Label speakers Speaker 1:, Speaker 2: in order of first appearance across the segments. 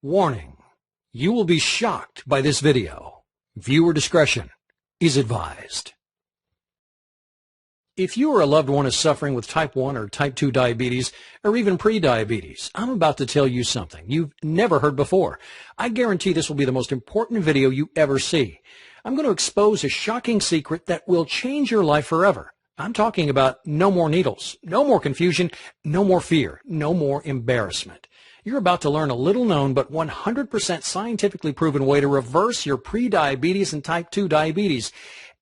Speaker 1: Warning: you will be shocked by this video. Viewer discretion is advised. If you or a loved one is suffering with type 1 or type 2 diabetes, or even pre-diabetes, I'm about to tell you something you've never heard before. I guarantee this will be the most important video you ever see. I'm going to expose a shocking secret that will change your life forever. I'm talking about no more needles, no more confusion, no more fear, no more embarrassment. You're about to learn a little-known but 100% scientifically proven way to reverse your pre-diabetes and type 2 diabetes.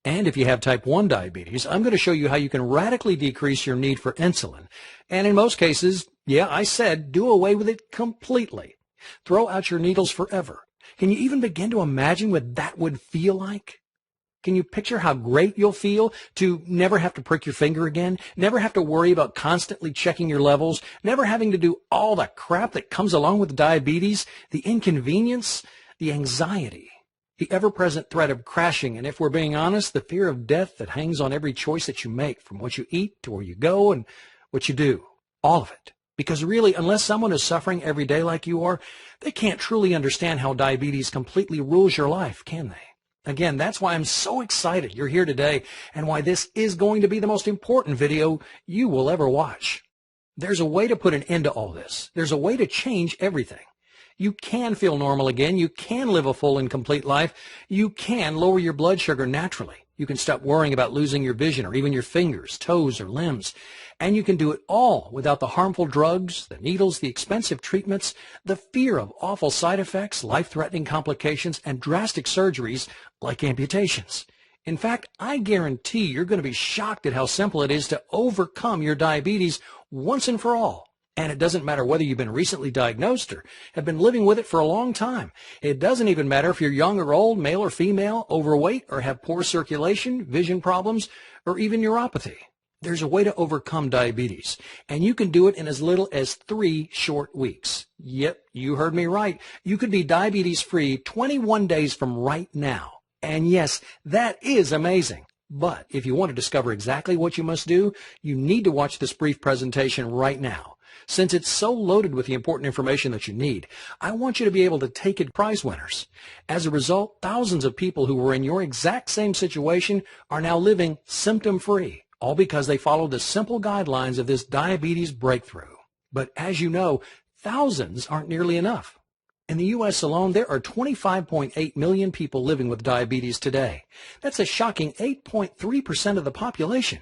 Speaker 1: And if you have type 1 diabetes, I'm going to show you how you can radically decrease your need for insulin. And in most cases, yeah, I said do away with it completely. Throw out your needles forever. Can you even begin to imagine what that would feel like? Can you picture how great you'll feel to never have to prick your finger again, never have to worry about constantly checking your levels, never having to do all the crap that comes along with diabetes, the inconvenience, the anxiety, the ever-present threat of crashing, and if we're being honest, the fear of death that hangs on every choice that you make, from what you eat to where you go and what you do, all of it. Because really, unless someone is suffering every day like you are, they can't truly understand how diabetes completely rules your life, can they? Again, that's why I'm so excited you're here today and why this is going to be the most important video you will ever watch. There's a way to put an end to all this. There's a way to change everything. You can feel normal again. You can live a full and complete life. You can lower your blood sugar naturally. You can stop worrying about losing your vision or even your fingers, toes, or limbs. And you can do it all without the harmful drugs, the needles, the expensive treatments, the fear of awful side effects, life-threatening complications, and drastic surgeries like amputations. In fact, I guarantee you're going to be shocked at how simple it is to overcome your diabetes once and for all. And it doesn't matter whether you've been recently diagnosed or have been living with it for a long time. It doesn't even matter if you're young or old, male or female, overweight, or have poor circulation, vision problems, or even neuropathy. There's a way to overcome diabetes, and you can do it in as little as 3 short weeks. Yep, you heard me right. You could be diabetes-free 21 days from right now. And yes, that is amazing. But if you want to discover exactly what you must do, you need to watch this brief presentation right now. Since it's so loaded with the important information that you need, I want you to be able to take it prize winners. As a result, thousands of people who were in your exact same situation are now living symptom-free, all because they followed the simple guidelines of this diabetes breakthrough. But as you know, thousands aren't nearly enough. In the U.S. alone, there are 25.8 million people living with diabetes today. That's a shocking 8.3% of the population.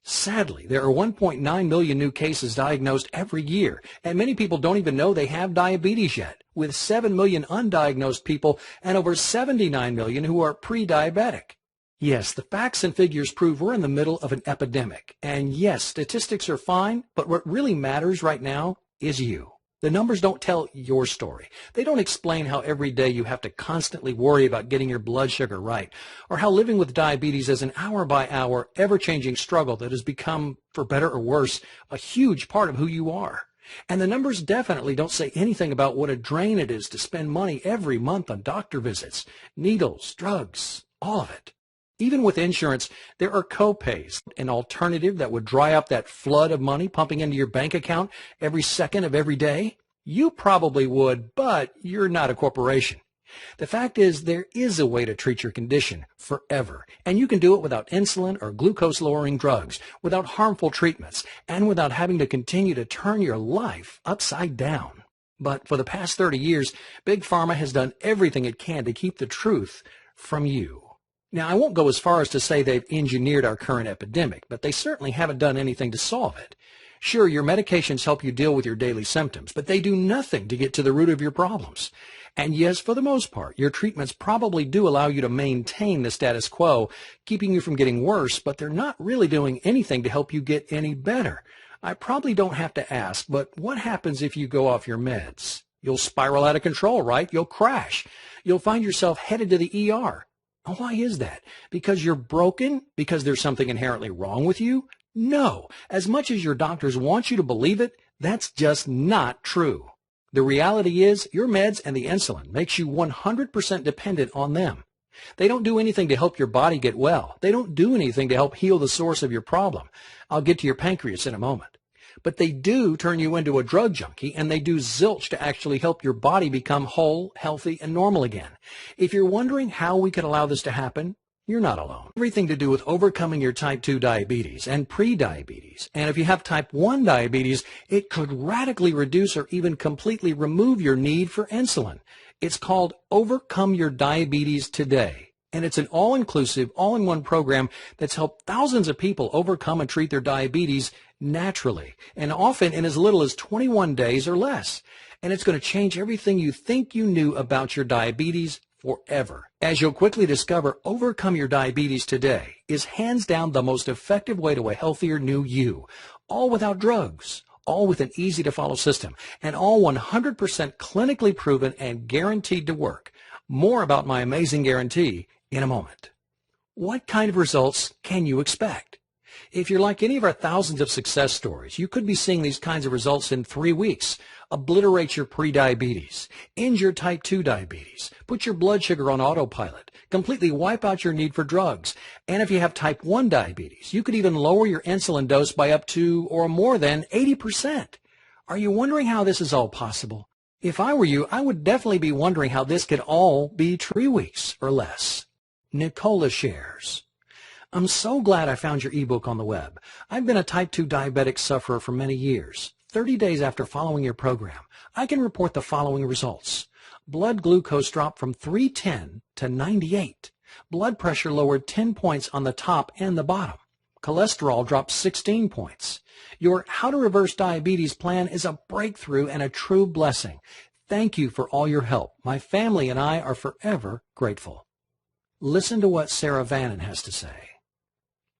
Speaker 1: Sadly, there are 1.9 million new cases diagnosed every year, and many people don't even know they have diabetes yet, with 7 million undiagnosed people and over 79 million who are pre-diabetic. Yes, the facts and figures prove we're in the middle of an epidemic, and yes, statistics are fine, but what really matters right now is you. The numbers don't tell your story. They don't explain how every day you have to constantly worry about getting your blood sugar right, or how living with diabetes is an hour-by-hour, ever-changing struggle that has become, for better or worse, a huge part of who you are. And the numbers definitely don't say anything about what a drain it is to spend money every month on doctor visits, needles, drugs, all of it. Even with insurance, there are co-pays, an alternative that would dry up that flood of money pumping into your bank account every second of every day. You probably would, but you're not a corporation. The fact is, there is a way to treat your condition forever, and you can do it without insulin or glucose-lowering drugs, without harmful treatments, and without having to continue to turn your life upside down. But for the past 30 years, Big Pharma has done everything it can to keep the truth from you. Now, I won't go as far as to say they've engineered our current epidemic, but they certainly haven't done anything to solve it. Sure, your medications help you deal with your daily symptoms, but they do nothing to get to the root of your problems. And yes, for the most part, your treatments probably do allow you to maintain the status quo, keeping you from getting worse, but they're not really doing anything to help you get any better. I probably don't have to ask, but what happens if you go off your meds? You'll spiral out of control, right? You'll crash. You'll find yourself headed to the ER. Why is that? Because you're broken? Because there's something inherently wrong with you? No. As much as your doctors want you to believe it, that's just not true. The reality is your meds and the insulin makes you 100% dependent on them. They don't do anything to help your body get well. They don't do anything to help heal the source of your problem. I'll get to your pancreas in a moment. but they do turn you into a drug junkie, and they do zilch to actually help your body become whole, healthy, and normal again. If you're wondering how we could allow this to happen, you're not alone. Everything to do with overcoming your type 2 diabetes and pre-diabetes. And if you have type 1 diabetes, it could radically reduce or even completely remove your need for insulin. It's called Overcome Your Diabetes Today. And it's an all-inclusive, all-in-one program that's helped thousands of people overcome and treat their diabetes naturally, and often in as little as 21 days or less. And it's going to change everything you think you knew about your diabetes forever. As you'll quickly discover, Overcome Your Diabetes Today is hands down the most effective way to a healthier new you, all without drugs, all with an easy-to-follow system, and all 100% clinically proven and guaranteed to work. More about my amazing guarantee in a moment. What kind of results can you expect? If you're like any of our thousands of success stories, you could be seeing these kinds of results in 3 weeks. Obliterate your prediabetes, end your type 2 diabetes, put your blood sugar on autopilot, completely wipe out your need for drugs. And if you have type 1 diabetes, you could even lower your insulin dose by up to or more than 80%. Are you wondering how this is all possible? If I were you, I would definitely be wondering how this could all be 3 weeks or less. Nicola shares, I'm so glad I found your ebook on the web. I've been a type 2 diabetic sufferer for many years. 30 days after following your program, I can report the following results. Blood glucose dropped from 310 to 98. Blood pressure lowered 10 points on the top and the bottom. Cholesterol dropped 16 points. Your How to Reverse Diabetes plan is a breakthrough and a true blessing. Thank you for all your help. My family and I are forever grateful. Listen to what Sarah Vannon has to say.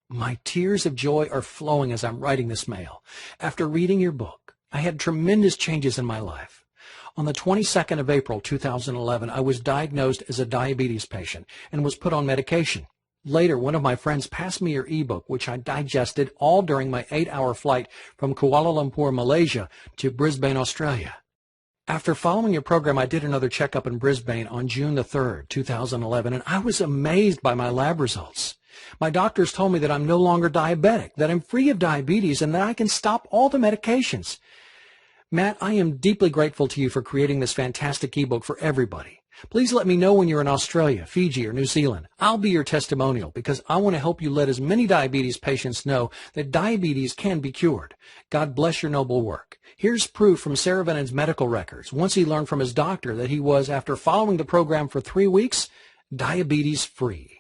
Speaker 1: My tears of joy are flowing as I'm writing this mail. After reading your book, I had tremendous changes in my life. On the 22nd of April 2011, I was diagnosed as a diabetes patient and was put on medication. Later, one of my friends passed me your ebook, which I digested all during my 8-hour flight from Kuala Lumpur, Malaysia to Brisbane, Australia. After following your program, I did another checkup in Brisbane on June the 3rd, 2011, and I was amazed by my lab results. My doctors told me that I'm no longer diabetic, that I'm free of diabetes, and that I can stop all the medications. Matt, I am deeply grateful to you for creating this fantastic ebook for everybody. Please let me know when you're in Australia, Fiji, or New Zealand. I'll be your testimonial because I want to help you let as many diabetes patients know that diabetes can be cured. God bless your noble work. Here's proof from Sarah Vannon's medical records. Once he learned from his doctor that he was, after following the program for 3 weeks, diabetes-free.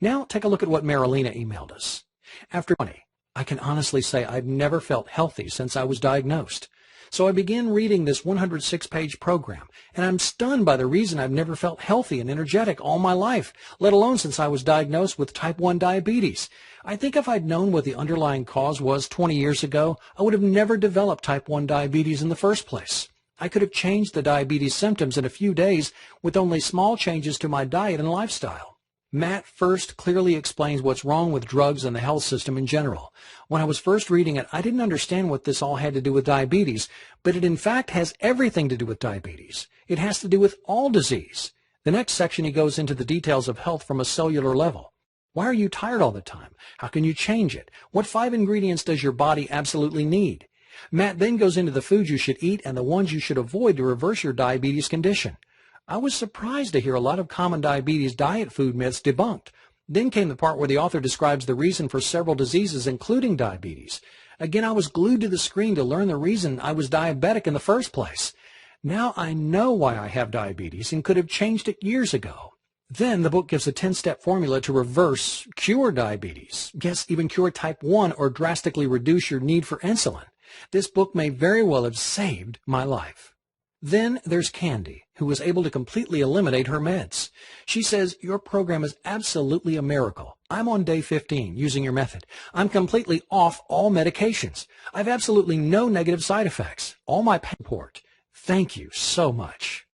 Speaker 1: Now take a look at what Marilena emailed us. After 20, I can honestly say I've never felt healthy since I was diagnosed. So I began reading this 106-page program, and I'm stunned by the reason I've never felt healthy and energetic all my life, let alone since I was diagnosed with type 1 diabetes. I think if I'd known what the underlying cause was 20 years ago, I would have never developed type 1 diabetes in the first place. I could have changed the diabetes symptoms in a few days with only small changes to my diet and lifestyle. Matt first clearly explains what's wrong with drugs and the health system in general. When I was first reading it, I didn't understand what this all had to do with diabetes, but it in fact has everything to do with diabetes. It has to do with all disease. The next section he goes into the details of health from a cellular level. Why are you tired all the time? How can you change it? What 5 ingredients does your body absolutely need? Matt then goes into the foods you should eat and the ones you should avoid to reverse your diabetes condition. I was surprised to hear a lot of common diabetes diet food myths debunked. Then came the part where the author describes the reason for several diseases, including diabetes. Again, I was glued to the screen to learn the reason I was diabetic in the first place. Now I know why I have diabetes and could have changed it years ago. Then the book gives a 10-step formula to reverse, cure diabetes. Yes, even cure type 1 or drastically reduce your need for insulin. This book may very well have saved my life. Then there's Candy, who was able to completely eliminate her meds. She says, your program is absolutely a miracle. I'm on day 15 using your method. I'm completely off all medications. I've absolutely no negative side effects. All my support. Thank you so much.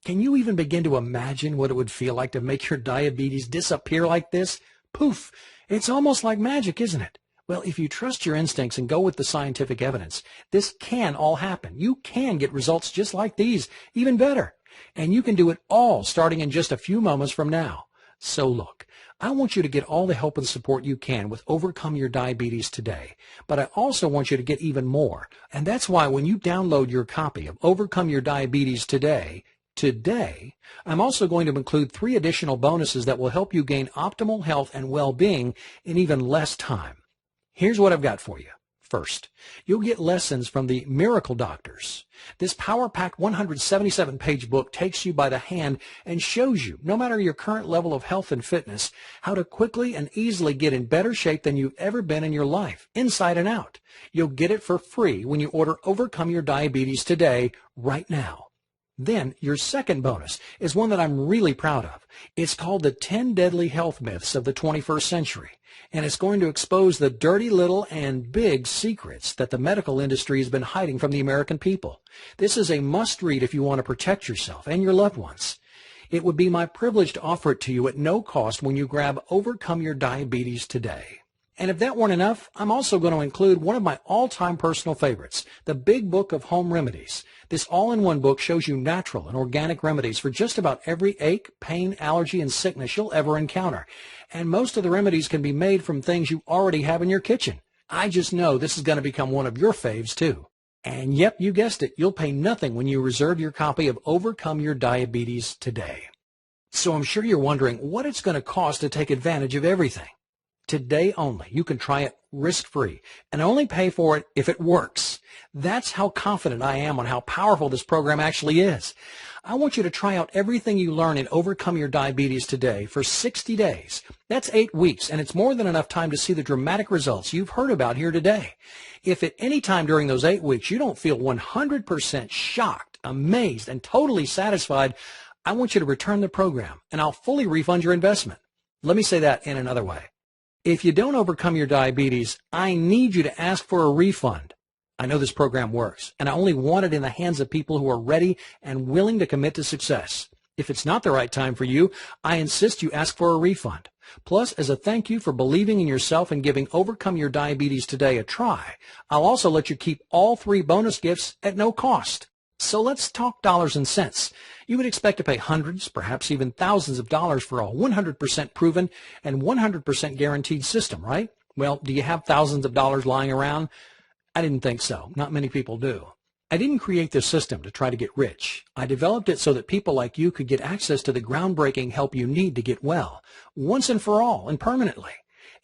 Speaker 1: Can you even begin to imagine what it would feel like to make your diabetes disappear like this? Poof! It's almost like magic, isn't it? Well, if you trust your instincts and go with the scientific evidence, this can all happen. You can get results just like these, even better. And you can do it all starting in just a few moments from now. So look, I want you to get all the help and support you can with Overcome Your Diabetes today. But I also want you to get even more. And that's why when you download your copy of Overcome Your Diabetes today, I'm also going to include 3 additional bonuses that will help you gain optimal health and well-being in even less time. Here's what I've got for you. First, you'll get lessons from the Miracle Doctors. This power-packed 177-page book takes you by the hand and shows you, no matter your current level of health and fitness, how to quickly and easily get in better shape than you've ever been in your life, inside and out. You'll get it for free when you order Overcome Your Diabetes today, right now. Then, your second bonus is one that I'm really proud of. It's called the 10 Deadly Health Myths of the 21st Century, and it's going to expose the dirty little and big secrets that the medical industry has been hiding from the American people. This is a must-read if you want to protect yourself and your loved ones. It would be my privilege to offer it to you at no cost when you grab Overcome Your Diabetes today. And if that weren't enough, I'm also going to include one of my all-time personal favorites, the Big Book of Home Remedies. This all-in-one book shows you natural and organic remedies for just about every ache, pain, allergy, and sickness you'll ever encounter. And most of the remedies can be made from things you already have in your kitchen. I just know this is going to become one of your faves, too. And yep, you guessed it, you'll pay nothing when you reserve your copy of Overcome Your Diabetes today. So I'm sure you're wondering what it's going to cost to take advantage of everything. Today only, you can try it risk-free and only pay for it if it works. That's how confident I am on how powerful this program actually is. I want you to try out everything you learn in Overcome Your Diabetes today for 60 days. That's 8 weeks, and it's more than enough time to see the dramatic results you've heard about here today. If at any time during those 8 weeks you don't feel 100% shocked, amazed, and totally satisfied, I want you to return the program, and I'll fully refund your investment. Let me say that in another way. If you don't overcome your diabetes, I need you to ask for a refund. I know this program works, and I only want it in the hands of people who are ready and willing to commit to success. If it's not the right time for you, I insist you ask for a refund. Plus, as a thank you for believing in yourself and giving Overcome Your Diabetes today a try, I'll also let you keep all 3 bonus gifts at no cost. So let's talk dollars and cents. You would expect to pay hundreds, perhaps even thousands of dollars for a 100% proven and 100% guaranteed system, right? Well, do you have thousands of dollars lying around? I didn't think so. Not many people do. I didn't create this system to try to get rich. I developed it so that people like you could get access to the groundbreaking help you need to get well, once and for all and permanently.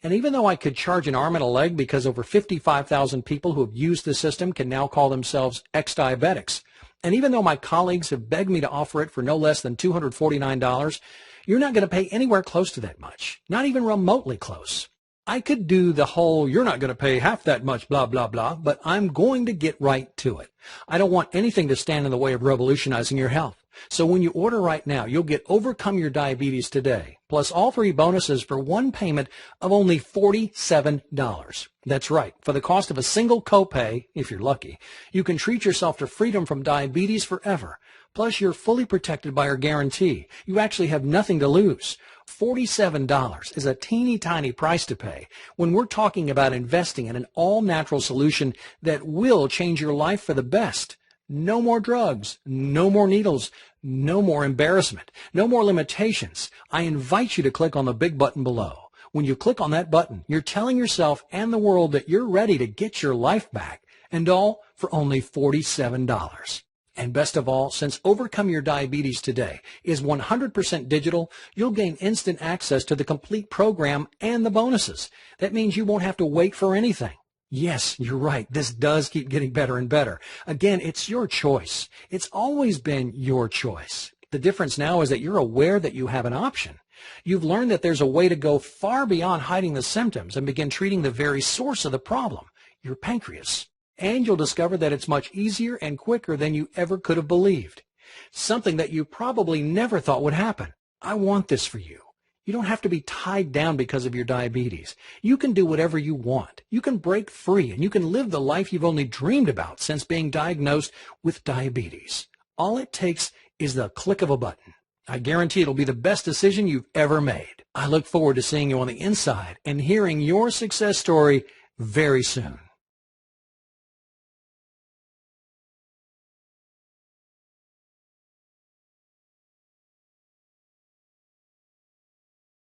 Speaker 1: And even though I could charge an arm and a leg because over 55,000 people who have used the system can now call themselves ex-diabetics, and even though my colleagues have begged me to offer it for no less than $249, you're not going to pay anywhere close to that much, not even remotely close. I could do the whole, you're not going to pay half that much, blah, blah, blah, but I'm going to get right to it. I don't want anything to stand in the way of revolutionizing your health. So when you order right now, you'll get Overcome Your Diabetes today, plus all 3 bonuses for one payment of only $47. That's right. For the cost of a single copay, if you're lucky, you can treat yourself to freedom from diabetes forever. Plus, you're fully protected by our guarantee. You actually have nothing to lose. $47 is a teeny tiny price to pay when we're talking about investing in an all-natural solution that will change your life for the best. No more drugs, no more needles, no more embarrassment, no more limitations. I invite you to click on the big button below. When you click on that button, you're telling yourself and the world that you're ready to get your life back, and all for only $47. And best of all, since Overcome Your Diabetes today is 100% digital, you'll gain instant access to the complete program and the bonuses. That means you won't have to wait for anything. Yes, you're right. This does keep getting better and better. Again, it's your choice. It's always been your choice. The difference now is that you're aware that you have an option. You've learned that there's a way to go far beyond hiding the symptoms and begin treating the very source of the problem, your pancreas. And you'll discover that it's much easier and quicker than you ever could have believed. Something that you probably never thought would happen. I want this for you. You don't have to be tied down because of your diabetes. You can do whatever you want. You can break free, and you can live the life you've only dreamed about since being diagnosed with diabetes. All it takes is the click of a button. I guarantee it'll be the best decision you've ever made. I look forward to seeing you on the inside and hearing your success story very soon.